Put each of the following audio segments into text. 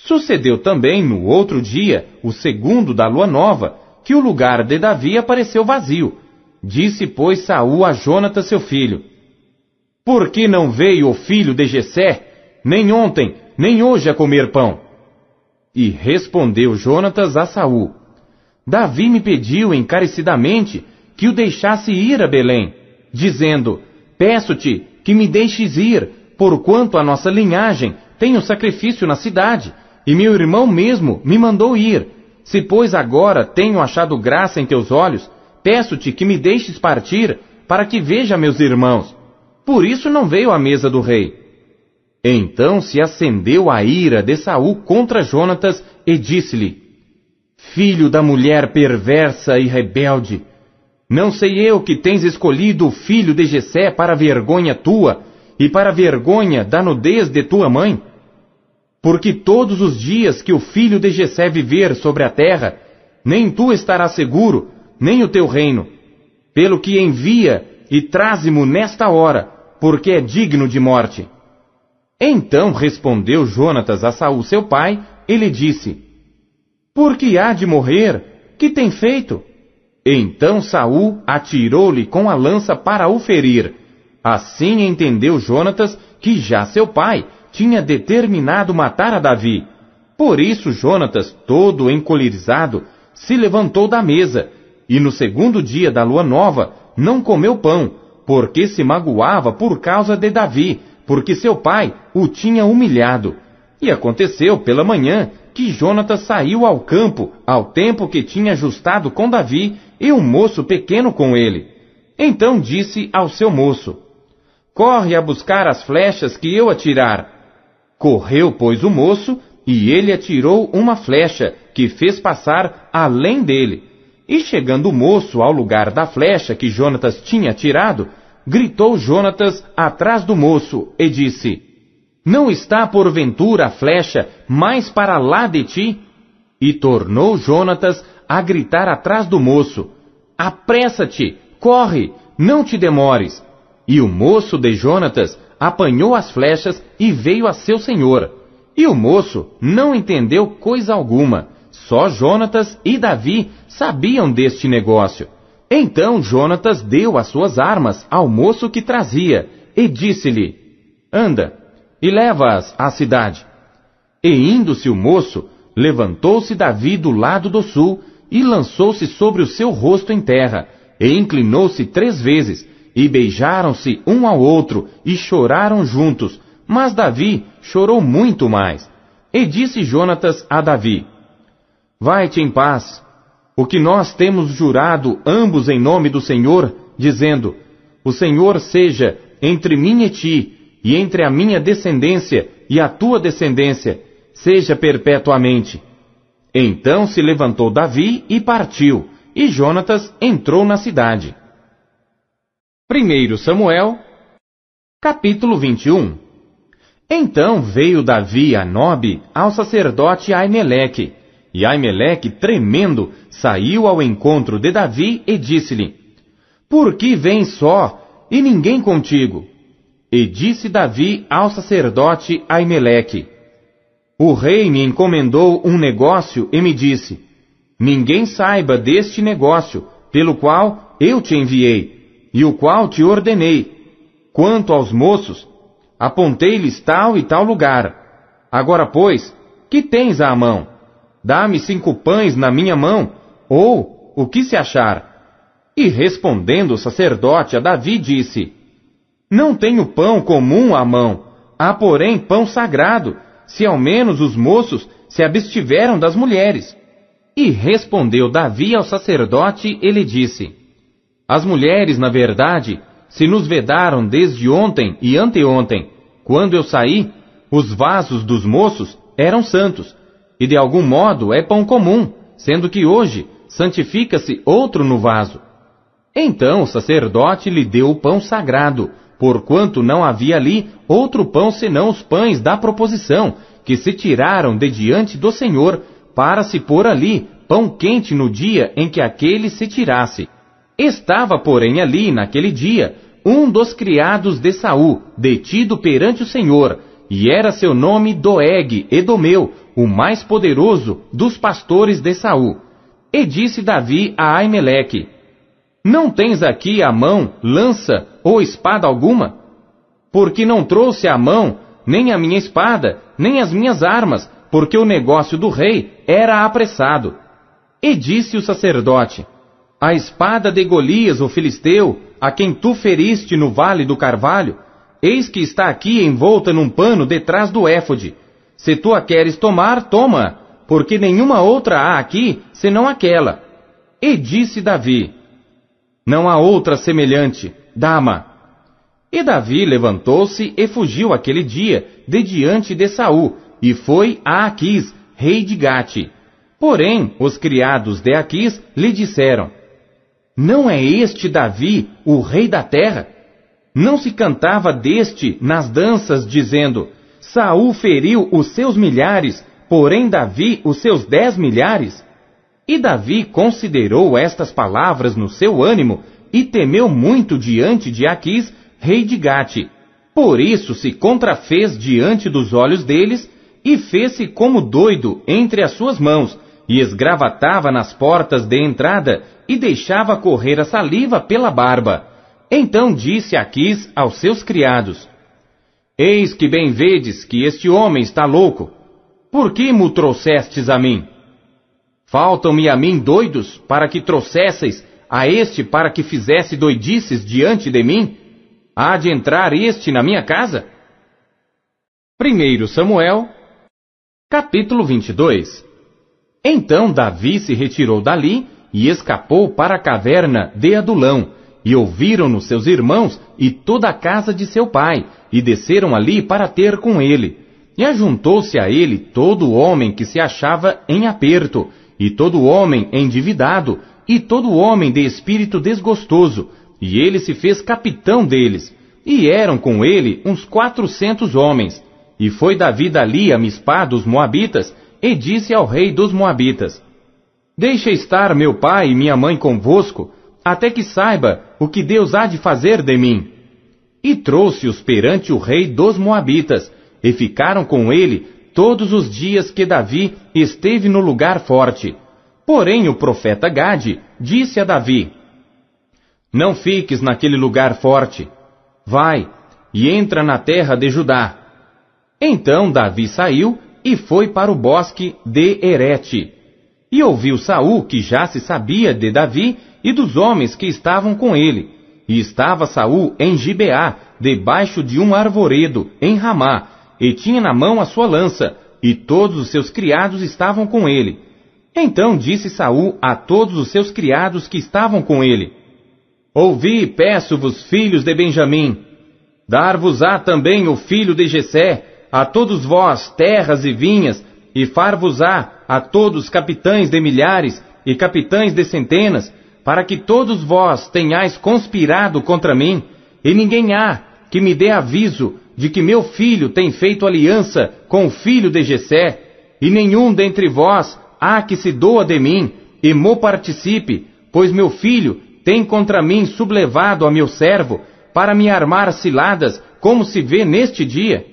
Sucedeu também no outro dia, o segundo da lua nova, que o lugar de Davi apareceu vazio. Disse, pois, Saul a Jonatas seu filho: Por que não veio o filho de Jessé, nem ontem, nem hoje a comer pão? E respondeu Jonatas a Saul: Davi me pediu encarecidamente que o deixasse ir a Belém, dizendo: Peço-te que me deixes ir, porquanto a nossa linhagem tem o sacrifício na cidade, e meu irmão mesmo me mandou ir. Se, pois, agora tenho achado graça em teus olhos, peço-te que me deixes partir, para que veja meus irmãos. Por isso não veio à mesa do rei. Então se acendeu a ira de Saul contra Jonatas, e disse-lhe: Filho da mulher perversa e rebelde, não sei eu que tens escolhido o filho de Jessé para vergonha tua, e para vergonha da nudez de tua mãe? Porque todos os dias que o filho de Jessé viver sobre a terra, nem tu estarás seguro, nem o teu reino. Pelo que envia e traze-mo nesta hora, porque é digno de morte. Então respondeu Jonatas a Saul seu pai, e lhe disse: Por que há de morrer? Que tem feito? Então Saul atirou-lhe com a lança para o ferir. Assim entendeu Jonatas que já seu pai tinha determinado matar a Davi. Por isso Jonatas, todo encolerizado, se levantou da mesa, e no segundo dia da lua nova não comeu pão, porque se magoava por causa de Davi, porque seu pai o tinha humilhado. E aconteceu pela manhã que Jonatas saiu ao campo, ao tempo que tinha ajustado com Davi, e um moço pequeno com ele. Então disse ao seu moço: Corre a buscar as flechas que eu atirar. Correu, pois, o moço, e ele atirou uma flecha, que fez passar além dele. E chegando o moço ao lugar da flecha que Jonatas tinha atirado, gritou Jonatas atrás do moço, e disse: Não está porventura a flecha mais para lá de ti? E tornou Jonatas a gritar atrás do moço: Apressa-te, corre, não te demores. E o moço de Jonatas apanhou as flechas e veio a seu senhor. E o moço não entendeu coisa alguma. Só Jonatas e Davi sabiam deste negócio. Então Jonatas deu as suas armas ao moço que trazia, e disse-lhe: Anda, e leva-as à cidade. E indo-se o moço, levantou-se Davi do lado do sul, e lançou-se sobre o seu rosto em terra, e inclinou-se 3 vezes, e beijaram-se um ao outro, e choraram juntos. Mas Davi chorou muito mais. E disse Jonatas a Davi: Vai-te em paz, o que nós temos jurado ambos em nome do Senhor, dizendo: O Senhor seja entre mim e ti, e entre a minha descendência e a tua descendência, seja perpetuamente. Então se levantou Davi e partiu, e Jonatas entrou na cidade. 1 Samuel, capítulo 21. Então veio Davi a Nobe ao sacerdote Aimeleque, e Aimeleque, tremendo, saiu ao encontro de Davi e disse-lhe: Por que vens só, e ninguém contigo? E disse Davi ao sacerdote Aimeleque: O rei me encomendou um negócio e me disse: Ninguém saiba deste negócio, pelo qual eu te enviei, e o qual te ordenei. Quanto aos moços, apontei-lhes tal e tal lugar. Agora, pois, que tens à mão? Dá-me 5 pães na minha mão, ou o que se achar. E respondendo o sacerdote a Davi, disse: Não tenho pão comum à mão, há porém pão sagrado, se ao menos os moços se abstiveram das mulheres. E respondeu Davi ao sacerdote e lhe disse: As mulheres, na verdade, se nos vedaram desde ontem e anteontem. Quando eu saí, os vasos dos moços eram santos, e de algum modo é pão comum, sendo que hoje santifica-se outro no vaso. Então o sacerdote lhe deu o pão sagrado, porquanto não havia ali outro pão senão os pães da proposição, que se tiraram de diante do Senhor, para se pôr ali pão quente no dia em que aquele se tirasse. Estava, porém, ali, naquele dia, um dos criados de Saul, detido perante o Senhor, e era seu nome Doeg Edomeu, o mais poderoso dos pastores de Saul. E disse Davi a Aimeleque: Não tens aqui à mão lança ou espada alguma? Porque não trouxe à mão nem a minha espada, nem as minhas armas, porque o negócio do rei era apressado. E disse o sacerdote: A espada de Golias, o filisteu, a quem tu feriste no vale do Carvalho, eis que está aqui envolta num pano detrás do éfode. Se tu a queres tomar, toma, porque nenhuma outra há aqui, senão aquela. E disse Davi: Não há outra semelhante, dá-ma. E Davi levantou-se e fugiu aquele dia de diante de Saul, e foi a Aquis, rei de Gate. Porém, os criados de Aquis lhe disseram: Não é este Davi, o rei da terra? Não se cantava deste nas danças, dizendo: Saul feriu os seus milhares, porém Davi os seus 10 milhares? E Davi considerou estas palavras no seu ânimo, e temeu muito diante de Aquis, rei de Gate. Por isso se contrafez diante dos olhos deles, e fez-se como doido entre as suas mãos, e esgravatava nas portas de entrada, e deixava correr a saliva pela barba. Então disse Aquis aos seus criados: Eis que bem vedes que este homem está louco. Por que mo trouxestes a mim? Faltam-me a mim doidos, para que trouxesseis a este para que fizesse doidices diante de mim? Há de entrar este na minha casa? 1 Samuel, capítulo 22. Então Davi se retirou dali e escapou para a caverna de Adulão, e ouviram-no seus irmãos e toda a casa de seu pai, e desceram ali para ter com ele. E ajuntou-se a ele todo homem que se achava em aperto, e todo homem endividado, e todo homem de espírito desgostoso, e ele se fez capitão deles, e eram com ele uns 400 homens. E foi Davi dali a Mispá dos Moabitas, e disse ao rei dos Moabitas: Deixa estar meu pai e minha mãe convosco, até que saiba o que Deus há de fazer de mim. E trouxe-os perante o rei dos Moabitas, e ficaram com ele todos os dias que Davi esteve no lugar forte. Porém o profeta Gade disse a Davi: Não fiques naquele lugar forte. Vai, e entra na terra de Judá. Então Davi saiu e foi para o bosque de Herete. E ouviu Saul que já se sabia de Davi e dos homens que estavam com ele. E estava Saul em Gibeá, debaixo de um arvoredo, em Ramá, e tinha na mão a sua lança, e todos os seus criados estavam com ele. Então disse Saul a todos os seus criados que estavam com ele: Ouvi, peço-vos, filhos de Benjamim, dar-vos-á também o filho de Jessé, a todos vós terras e vinhas, e far-vos-á a todos capitães de milhares e capitães de centenas, para que todos vós tenhais conspirado contra mim, e ninguém há que me dê aviso de que meu filho tem feito aliança com o filho de Jessé, e nenhum dentre vós há que se doa de mim, e mo participe, pois meu filho tem contra mim sublevado a meu servo, para me armar ciladas, como se vê neste dia.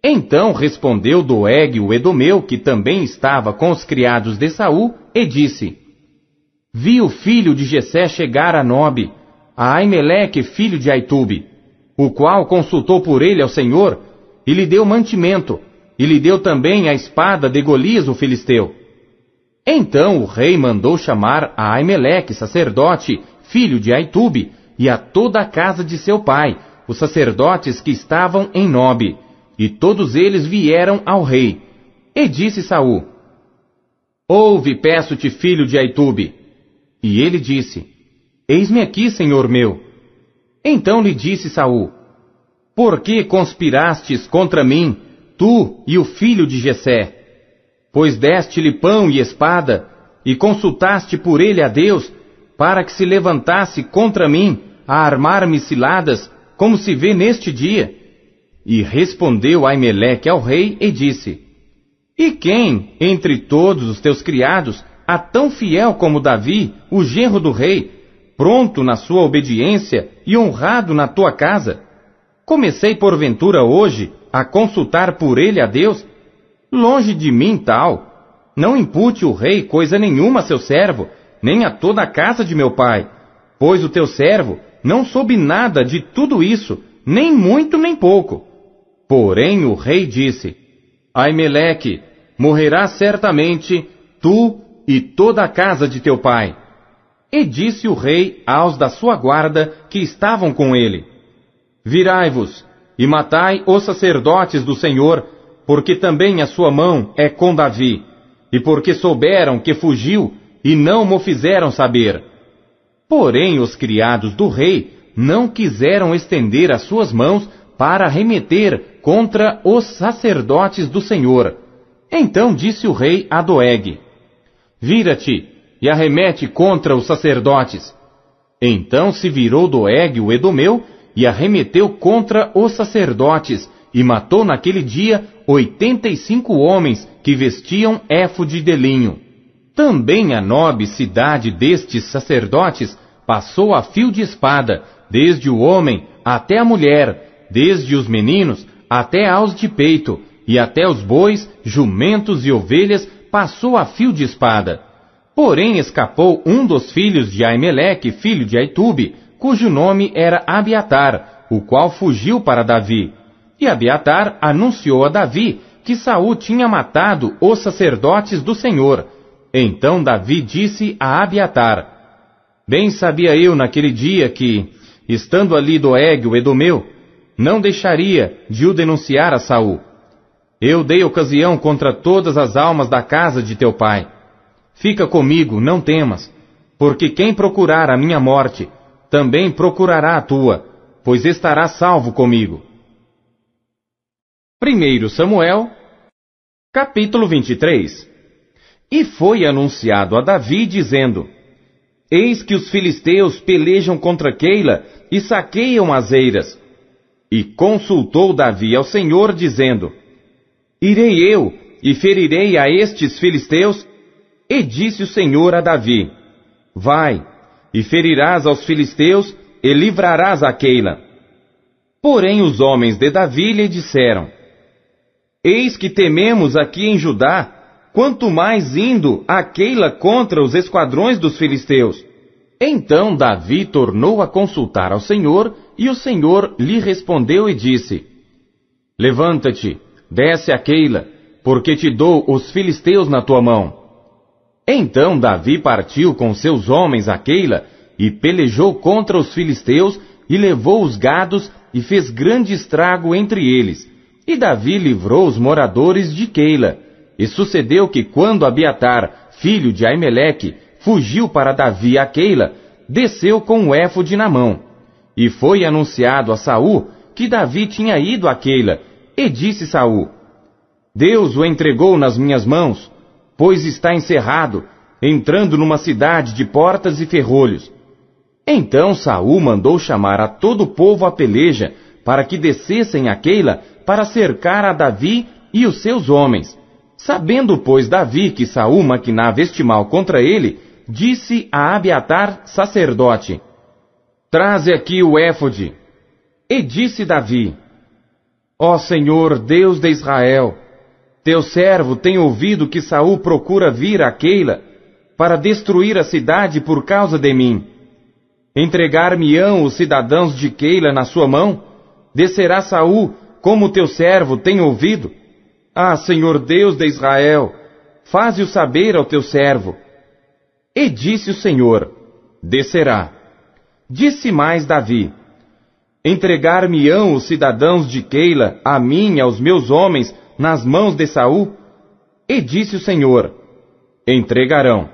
Então respondeu Doeg o Edomeu, que também estava com os criados de Saul, e disse: Vi o filho de Jessé chegar a Nobe, a Aimeleque, filho de Aitube, o qual consultou por ele ao Senhor, e lhe deu mantimento, e lhe deu também a espada de Golias o filisteu. Então o rei mandou chamar a Aimeleque, sacerdote, filho de Aitube, e a toda a casa de seu pai, os sacerdotes que estavam em Nobe, e todos eles vieram ao rei. E disse Saul: Ouve, peço-te, filho de Aitube. E ele disse: Eis-me aqui, senhor meu. Então lhe disse Saul: Por que conspirastes contra mim, tu e o filho de Jessé? Pois deste-lhe pão e espada, e consultaste por ele a Deus, para que se levantasse contra mim, a armar-me ciladas, como se vê neste dia. E respondeu Aimeleque ao rei e disse: E quem, entre todos os teus criados, há tão fiel como Davi, o genro do rei, pronto na sua obediência e honrado na tua casa? Comecei porventura hoje a consultar por ele a Deus? Longe de mim tal. Não impute o rei coisa nenhuma a seu servo, nem a toda a casa de meu pai, pois o teu servo não soube nada de tudo isso, nem muito nem pouco. Porém o rei disse: Aimeleque, morrerás certamente, tu e toda a casa de teu pai. E disse o rei aos da sua guarda que estavam com ele: Virai-vos e matai os sacerdotes do Senhor, porque também a sua mão é com Davi, e porque souberam que fugiu e não mo fizeram saber. Porém os criados do rei não quiseram estender as suas mãos para remeter contra os sacerdotes do Senhor. Então disse o rei a Doeg: Vira-te e arremete contra os sacerdotes. Então se virou Doeg o Edomeu e arremeteu contra os sacerdotes, e matou naquele dia 85 homens que vestiam éfode de linho. Também a Nobe, cidade destes sacerdotes, passou a fio de espada, desde o homem até a mulher, desde os meninos até aos de peito, e até os bois, jumentos e ovelhas passou a fio de espada. Porém escapou um dos filhos de Aimeleque, filho de Aitube, cujo nome era Abiatar, o qual fugiu para Davi. E Abiatar anunciou a Davi que Saul tinha matado os sacerdotes do Senhor. Então Davi disse a Abiatar: Bem sabia eu naquele dia que, estando ali Doeg o Edomeu, não deixaria de o denunciar a Saul. Eu dei ocasião contra todas as almas da casa de teu pai. Fica comigo, não temas, porque quem procurar a minha morte, também procurará a tua, pois estará salvo comigo. 1 Samuel, capítulo 23. E foi anunciado a Davi, dizendo: Eis que os filisteus pelejam contra Keila e saqueiam as eiras. E consultou Davi ao Senhor, dizendo: Irei eu e ferirei a estes filisteus? E disse o Senhor a Davi: Vai, e ferirás aos filisteus, e livrarás a Keila. Porém os homens de Davi lhe disseram: Eis que tememos aqui em Judá, quanto mais indo a Keila contra os esquadrões dos filisteus. Então Davi tornou a consultar ao Senhor, e o Senhor lhe respondeu e disse: Levanta-te, desce a Keila, porque te dou os filisteus na tua mão. Então Davi partiu com seus homens a Keila, e pelejou contra os filisteus, e levou os gados, e fez grande estrago entre eles. E Davi livrou os moradores de Keila. E sucedeu que quando Abiatar, filho de Aimeleque, fugiu para Davi a Keila, desceu com o éfode na mão. E foi anunciado a Saul que Davi tinha ido a Keila, e disse Saul: Deus o entregou nas minhas mãos, pois está encerrado, entrando numa cidade de portas e ferrolhos. Então Saul mandou chamar a todo o povo à peleja, para que descessem a Keila para cercar a Davi e os seus homens. Sabendo, pois, Davi que Saul maquinava este mal contra ele, disse a Abiatar, sacerdote: Traze aqui o éfode. E disse Davi: Ó Senhor, Deus de Israel, teu servo tem ouvido que Saul procura vir a Keila para destruir a cidade por causa de mim. Entregar-me-ão os cidadãos de Keila na sua mão? Descerá Saul, como teu servo tem ouvido? Ah, Senhor Deus de Israel, faze-o saber ao teu servo. E disse o Senhor: Descerá. Disse mais Davi: Entregar-me-ão os cidadãos de Keila a mim e aos meus homens nas mãos de Saul? E disse o Senhor: Entregarão.